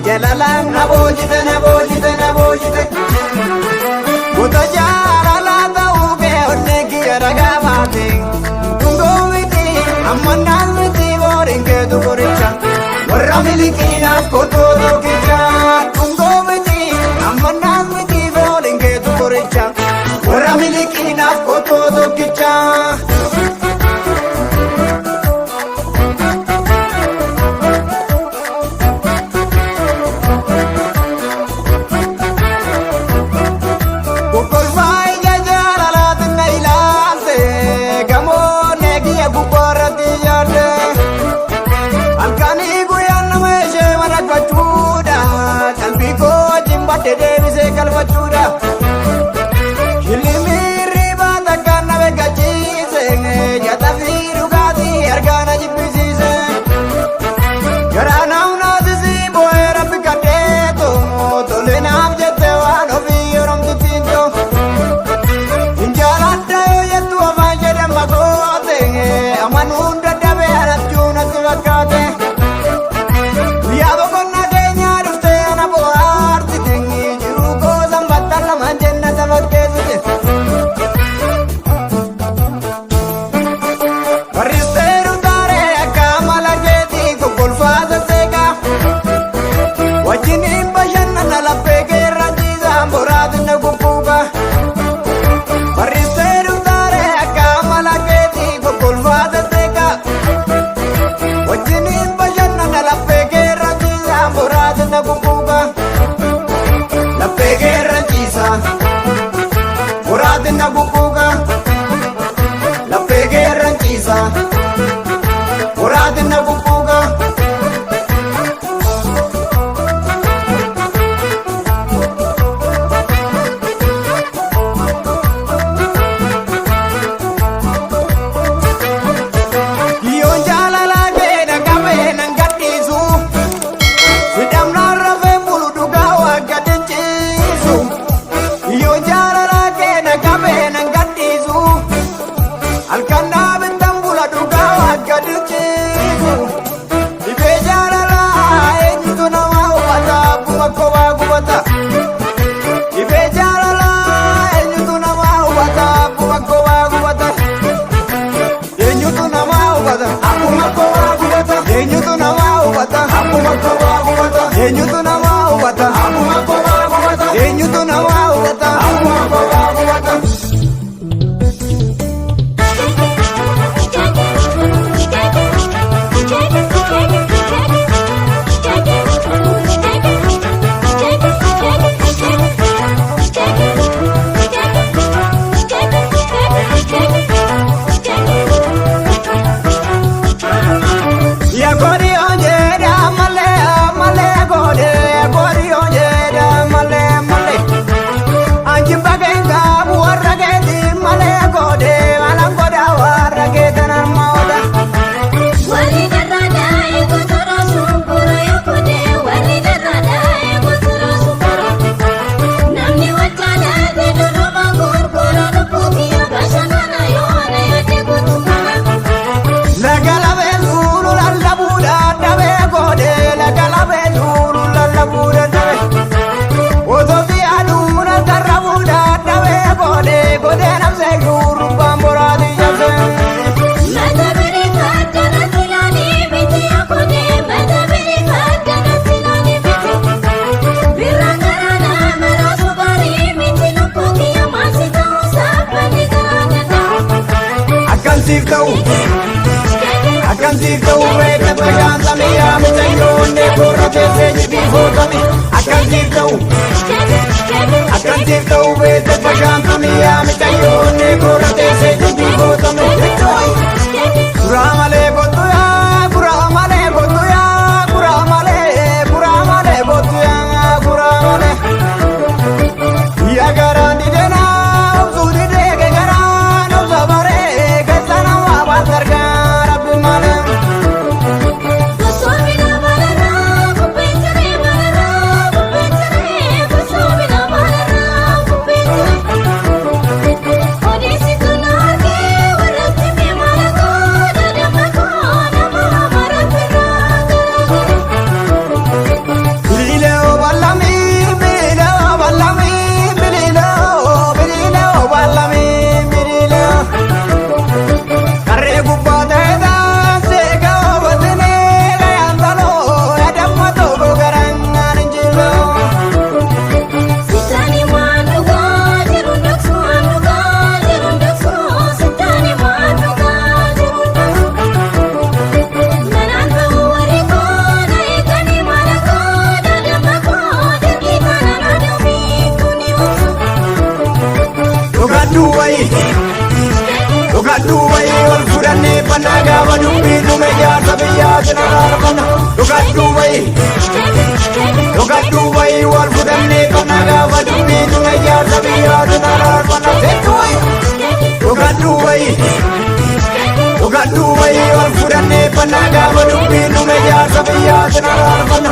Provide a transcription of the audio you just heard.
jalalaan naboojite Goota jaalalaa ta'uu kee onnee kiyya ragaa baate Tungoo miti ammannaan miti booriin keetu qoricha Warra miliqiinaaf kotoo tokkicha Tungoo miti ammannaan miti booriin keetu qoricha Warra miliqiinaaf kotoo tokkicha Deebisee galfachuudha Shillimii riibaa takkaan na beekachiise Nyaata fi dhugaatii argaan jibbisiise Garaa naamnaasisii boo'ee rabbi kadheetu Tole naaf jette waan ofii yoromtittiin joo Injaaladha yoo jettu afaan jedhama goote Amanuun dadhabee anachuu natti fakkaate Guyyaa boqonnaa keenyaa dhuftee ana bohaartite Man jannata fakkeessite Barristeeru taaree akka amala keetii kokkolfaasa seeqaa Wajjiniin bashannana laphee keerra ciisaan boraatina kukkuuqa Barristeeru taaree akka amala keetii kokkolfaasa seeqaa Wajjiniin bashannana laphee keerra ciisaan boraatina kukkuuqa Laphee keerra Boraatina kukkuuqa Laphee keerra ciisa Boraatina kukkuuqa Yoon jaalalaa keenya qabee nan gadhiisu Hidhamnaan rafee mulu dhugaa wagga dinciisu Yoon jaalalaa keenya qabee nan gadhiisu Halkan dhaabintan bula dhugaa wagga dinciisu Dhibee jaalalaa eenyutu nama hubata akkuma kophaa gubata Dhibee jaalalaa eenyutu nama hubata akkuma kophaa gubata Eenyutu nama hubata akkuma kophaa gubata Eenyutu nama hubata akkuma kophaa gubata Eenyutu nama hubata akkuma kophaa gubata Eenyutu nama hubata akkuma kophaa gubata Akkansiif ta'uu beekna bashaan samii yaamita yoonni korra keessee jibii footami Akkansiif ta'uu beekna bashaan samii yaamita yoonni korra keessee jibii footami Kuraa malee kottu yaa kuraa malee kottu yaa kuraa malee kottu yaa kuraa malee Yaa garaan didee naa obsuu didee ke garaan obsa baree keessa namaa baas argaa rabbi malee Gosoonni nama laraa, kubbeen jiree malaraa, kubbeen jiree biyyaatti naraarfanna dhugadhuu bayi dhugadhuu bayi wal fudhannee kana gaafa dubbii nuna ijaarsa biyyaatti naraarfanna dhugadhuu bayi dhugadhuu bayi wal fudhannee kana gaafa dubbii nuna ijaarsa biyyaatti naraarfanna